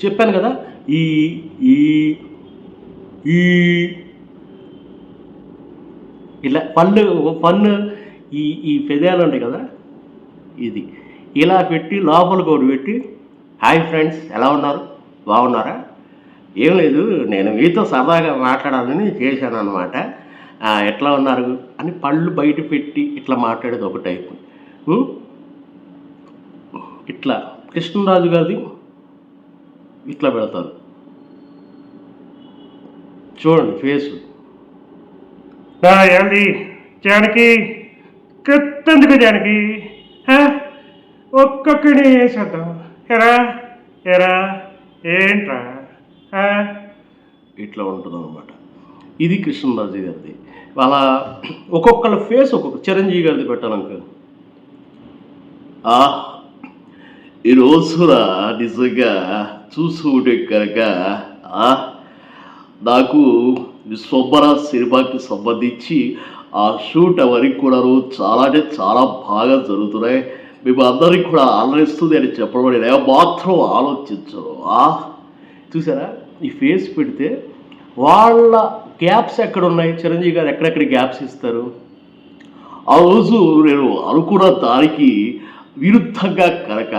చెప్పాను కదా, ఈ ఈ ఈ ఇలా పన్ను ఈ ఈ పెదాలు ఉంటాయి కదా, ఇది ఇలా పెట్టి లోపలికి ఒకటి పెట్టి, హాయ్ ఫ్రెండ్స్ ఎలా ఉన్నారు, బాగున్నారా, ఏం లేదు నేను మీతో సరదాగా మాట్లాడాలని చేశాను అనమాట, ఎట్లా ఉన్నారు అని పళ్ళు బయట పెట్టి ఇట్లా మాట్లాడేది ఒక టైపు. ఇట్లా కృష్ణరాజు గారిది ఇట్లా పెడతారు చూడండి ఫేసు. ఏంటి జానకి, కత్తెందుకు జానకి, ఒక్కొక్కడిని వేసేద్దాం, ఎరా ఎరా ఏంట్రా, ఇట్లా ఉంటుంది అనమాట. ఇది కృష్ణరాజు గారిది. వాళ్ళ ఒక్కొక్కళ్ళ ఫేస్ ఒక్కొక్క, చిరంజీవి గారిది పెట్టాలనుకో, ఈరోజున నిజంగా చూసుకుంటే కనుక నాకు విశ్వంబర సినిమాకి సంబంధించి ఆ షూట్ అవన్నీ కూడా చాలా అంటే చాలా బాగా జరుగుతున్నాయి, మేము అందరికి కూడా ఆలోచిస్తుంది అని చెప్పడం నేను మాత్రం ఆలోచించను. చూసారా ఈ ఫేస్ పెడితే వాళ్ళ గ్యాప్స్ ఎక్కడ ఉన్నాయి, చిరంజీవి గారు ఎక్కడెక్కడ గ్యాప్స్ ఇస్తారు. ఆ రోజు నేను అనుకున్న దానికి విరుద్ధంగా కనుక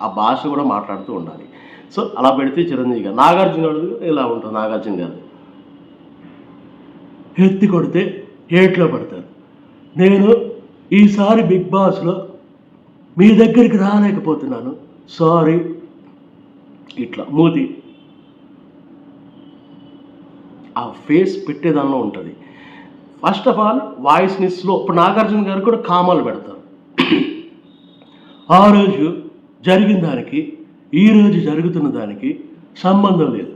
ఆ భాష కూడా మాట్లాడుతూ ఉండాలి. సో అలా పెడితే చిరంజీవి గారు, నాగార్జున గారు ఇలా ఉంటుంది. నాగార్జున గారు ఎత్తి కొడితే ఏట్లో పడతారు. నేను ఈసారి బిగ్ బాస్లో మీ దగ్గరికి రాలేకపోతున్నాను, సారీ, ఇట్లా మూతి ఆ ఫేస్ పెట్టేదానిలో ఉంటుంది. ఫస్ట్ ఆఫ్ ఆల్ వాయిస్ని స్లో. ఇప్పుడు నాగార్జున గారు కూడా కామాలు పెడతారు. ఆ రోజు జరిగిన దానికి ఈరోజు జరుగుతున్న దానికి సంబంధం లేదు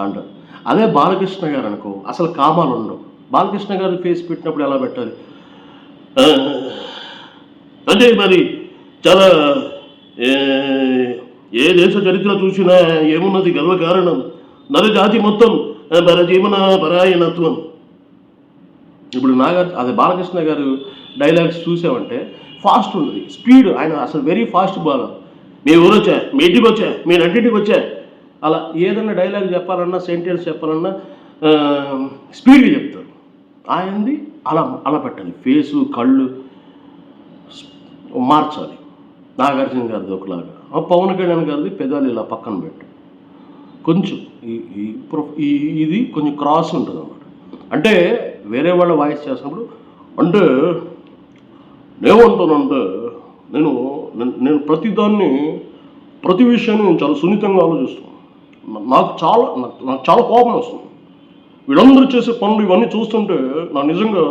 అంటారు. అదే బాలకృష్ణ గారు అనుకో అసలు కామాలు ఉండవు. బాలకృష్ణ గారు ఫేస్ పెట్టినప్పుడు ఎలా పెట్టాలి అంటే మరి చాలా ఏ దేశ చరిత్ర చూసినా ఏమున్నది గర్వకారణం నరజాతి మొత్తం పరజీవన పరాయణత్వం. ఇప్పుడు అదే బాలకృష్ణ గారు డైలాగ్స్ చూసామంటే ఫాస్ట్ ఉంటుంది, స్పీడ్, ఆయన అసలు వెరీ ఫాస్ట్ బాలర్. మీ ఊరు వచ్చా, మీ ఇంటికి వచ్చా, మీ నటింటికి వచ్చా, అలా ఏదన్నా డైలాగ్ చెప్పాలన్నా సెంటెన్స్ చెప్పాలన్నా స్పీడ్గా చెప్తారు. ఆయనది అలా అలా పెట్టాలి, ఫేసు కళ్ళు మార్చాలి. నాగార్జున గారిది ఒకలాగా, పవన్ కళ్యాణ్ గారిది పెదాలు ఇలా పక్కన పెట్టు, కొంచెం ఇది కొంచెం క్రాస్ ఉంటుంది అన్నమాట. అంటే వేరే వాళ్ళ వాయిస్ చేసినప్పుడు అంటే ఏమంటానంటే నేను నేను ప్రతి విషయాన్ని నేను చాలా సున్నితంగా ఆలోచిస్తాను. నాకు చాలా కోపం వస్తుంది. వీళ్ళందరూ చేసే పనులు ఇవన్నీ చూస్తుంటే నా నిజంగా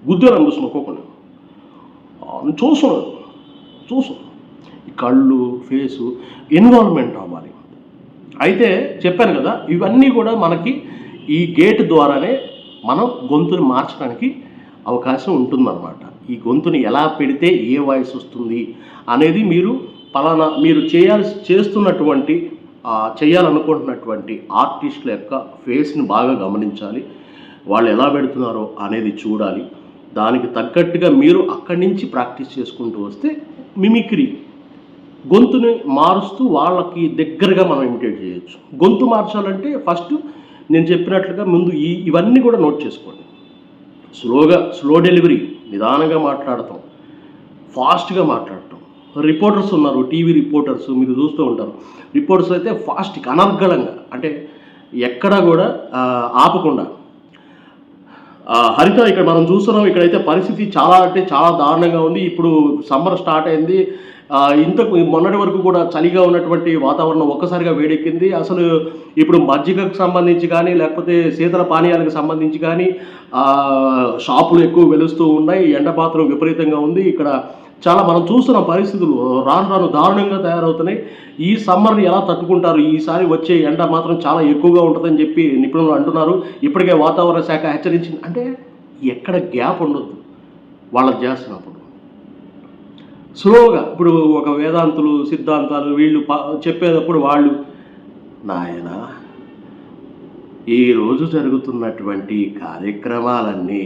గుద్దేలు అనిపిస్తుంది ఒక్కొక్కని. నేను చూస్తున్నాను ఈ కళ్ళు ఫేసు ఇన్వాల్వ్మెంట్ అవ్వాలి. అయితే చెప్పాను కదా, ఇవన్నీ కూడా మనకి ఈ గేట్ ద్వారానే మనం గొంతుని మార్చడానికి అవకాశం ఉంటుందన్నమాట. ఈ గొంతుని ఎలా పెడితే ఏ వాయిస్ వస్తుంది అనేది మీరు చేయాలనుకుంటున్నటువంటి ఆర్టిస్టుల యొక్క ఫేస్ని బాగా గమనించాలి. వాళ్ళు ఎలా పెడుతున్నారో అనేది చూడాలి. దానికి తగ్గట్టుగా మీరు అక్కడి నుంచి ప్రాక్టీస్ చేసుకుంటూ వస్తే మిమిక్రీ గొంతుని మారుస్తూ వాళ్ళకి దగ్గరగా మనం ఇమిటేట్ చేయొచ్చు. గొంతు మార్చాలంటే ఫస్ట్ నేను చెప్పినట్లుగా ముందు ఇవన్నీ కూడా నోట్ చేసుకోండి. స్లో డెలివరీ, నిదానంగా మాట్లాడటం, ఫాస్ట్గా మాట్లాడటం. రిపోర్టర్స్ ఉన్నారు, టీవీ రిపోర్టర్స్ మీరు చూస్తూ ఉంటారు. రిపోర్టర్స్ అయితే ఫాస్ట్గా అనర్గళంగా, అంటే ఎక్కడా కూడా ఆపకుండా. హరిత ఇక్కడ మనం చూస్తున్నాం, ఇక్కడైతే పరిస్థితి చాలా అంటే చాలా దారుణంగా ఉంది. ఇప్పుడు సమ్మర్ స్టార్ట్ అయింది. మొన్నటి వరకు కూడా చలిగా ఉన్నటువంటి వాతావరణం ఒక్కసారిగా వేడెక్కింది. అసలు ఇప్పుడు మజ్జిగకు సంబంధించి కానీ లేకపోతే శీతల పానీయాలకు సంబంధించి కానీ షాపులు ఎక్కువ వెలుస్తూ ఉన్నాయి. ఎండపాత్రం విపరీతంగా ఉంది. ఇక్కడ చాలా మనం చూస్తున్న పరిస్థితులు రాను దారుణంగా తయారవుతున్నాయి. ఈ సమ్మర్ని ఎలా తట్టుకుంటారు, ఈసారి వచ్చే ఎండ మాత్రం చాలా ఎక్కువగా ఉంటుందని చెప్పి నిపుణులు అంటున్నారు. ఇప్పటికే వాతావరణ శాఖ హెచ్చరించింది. అంటే ఎక్కడ గ్యాప్ ఉండొద్దు వాళ్ళకి చేస్తున్నప్పుడు. స్లోగా ఇప్పుడు ఒక వేదాంతులు సిద్ధాంతాలు వీళ్ళు చెప్పేటప్పుడు వాళ్ళు నాయన ఈరోజు జరుగుతున్నటువంటి కార్యక్రమాలన్నీ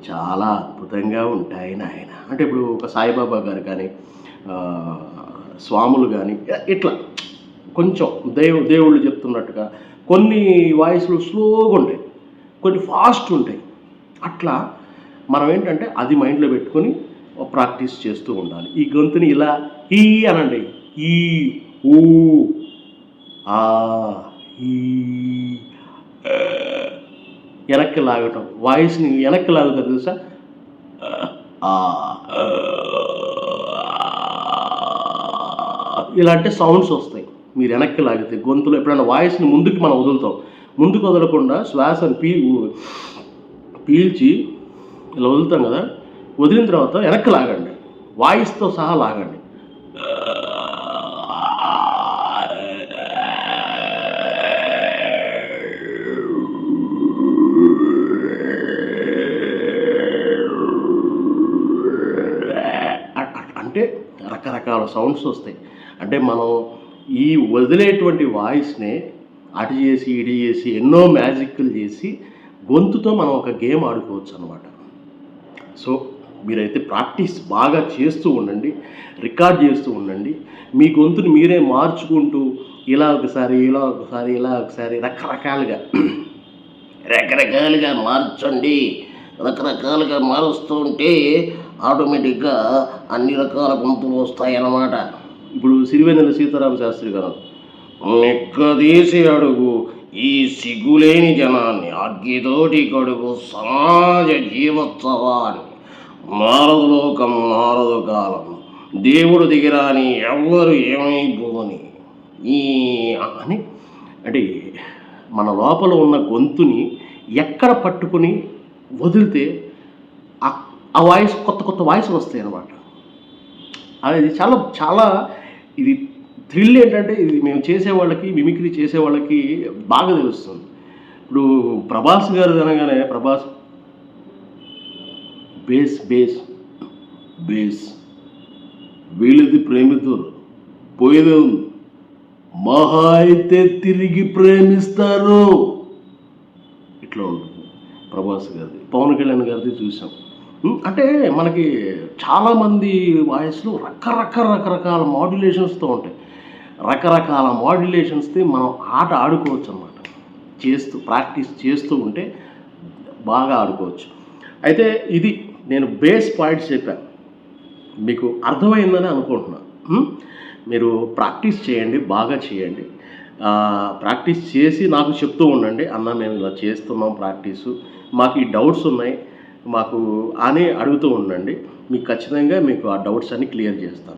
చాలా అద్భుతంగా ఉంటాయి నాయన. అంటే ఇప్పుడు ఒక సాయిబాబా గారు కానీ స్వాములు కానీ ఇట్లా కొంచెం దేవుళ్ళు చెప్తున్నట్టుగా కొన్ని వాయిస్లు స్లోగా ఉంటాయి, కొన్ని ఫాస్ట్ ఉంటాయి. అట్లా మనం ఏంటంటే అది మైండ్లో పెట్టుకొని ప్రాక్టీస్ చేస్తూ ఉండాలి. ఈ గొంతుని ఇలా ఈ అనండి, ఈ ఊ ఆ ఈ వెనక్కి లాగటం, వాయిస్ని వెనక్కి లాగుతారు తెలుసా, ఇలాంటి సౌండ్స్ వస్తాయి. మీరు వెనక్కి లాగితే గొంతులో ఎప్పుడైనా వాయిస్ని ముందుకు మనం వదులుతాం, ముందుకు వదలకుండా శ్వాసను పీల్చి ఇలా వదులుతాం కదా, వదిలిన తర్వాత వెనక్కి లాగండి, వాయిస్తో సహా లాగండి. అంటే రకరకాల సౌండ్స్ వస్తాయి. అంటే మనం ఈ వదిలేటువంటి వాయిస్నే అటు చేసి ఇటు చేసి ఎన్నో మ్యాజిక్లు చేసి గొంతుతో మనం ఒక గేమ్ ఆడుకోవచ్చు అనమాట. సో మీరైతే ప్రాక్టీస్ బాగా చేస్తూ ఉండండి, రికార్డ్ చేస్తూ ఉండండి. మీ గొంతుని మీరే మార్చుకుంటూ ఇలా ఒకసారి ఇలా ఒకసారి ఇలా ఒకసారి రకరకాలుగా మార్చండి. రకరకాలుగా మారుస్తూ ఉంటే ఆటోమేటిక్గా అన్ని రకాల గొంతులు వస్తాయి అన్నమాట. ఇప్పుడు సిరివెన్నెల సీతారామ శాస్త్రి గారు, నిక్కదీసి అడుగు ఈ సిగ్గులేని జనాన్ని, అగ్గితోటి కడుగు సమాజ జీవోత్సవాన్ని, మారదు లోకం మారదు కాలం, దేవుడు దిగిరాని ఎవ్వరు ఏమైపోని ఈ అని, అంటే మన లోపల ఉన్న గొంతుని ఎక్కడ పట్టుకుని వదిలితే ఆ వాయిస్ కొత్త వాయిస్లు వస్తాయి అన్నమాట. అది చాలా చాలా ఇది థ్రిల్ ఏంటంటే ఇది మేము చేసేవాళ్ళకి, మిమిక్రీ చేసేవాళ్ళకి బాగా తెలుస్తుంది. ఇప్పుడు ప్రభాస్ గారు అనగానే ప్రభాస్ బేస్ బేస్ బేస్ వీళ్ళది ప్రేమితులు పోయేదే ఉంది, మహా అయితే తిరిగి ప్రేమిస్తారు, ఇట్లా ఉంటుంది ప్రభాస్ గారిది. పవన్ కళ్యాణ్ గారిది చూసాం. అంటే మనకి చాలామంది వాయిస్లు రకరకాల మాడ్యులేషన్స్తో ఉంటాయి. రకరకాల మాడ్యులేషన్స్తో మనం ఆట ఆడుకోవచ్చు అన్నమాట. ప్రాక్టీస్ చేస్తూ ఉంటే బాగా ఆడుకోవచ్చు. అయితే ఇది నేను బేస్ పాయింట్స్ చెప్పాను, మీకు అర్థమైందని అనుకుంటున్నాను. మీరు ప్రాక్టీస్ చేయండి, బాగా చేయండి. ప్రాక్టీస్ చేసి నాకు చెప్తూ ఉండండి, అన్న మేము ఇలా చేస్తున్నాం ప్రాక్టీసు, మాకు ఈ డౌట్స్ ఉన్నాయి మాకు అని అడుగుతూ ఉండండి. మీకు ఖచ్చితంగా మీకు ఆ డౌట్స్ అన్ని క్లియర్ చేస్తాను.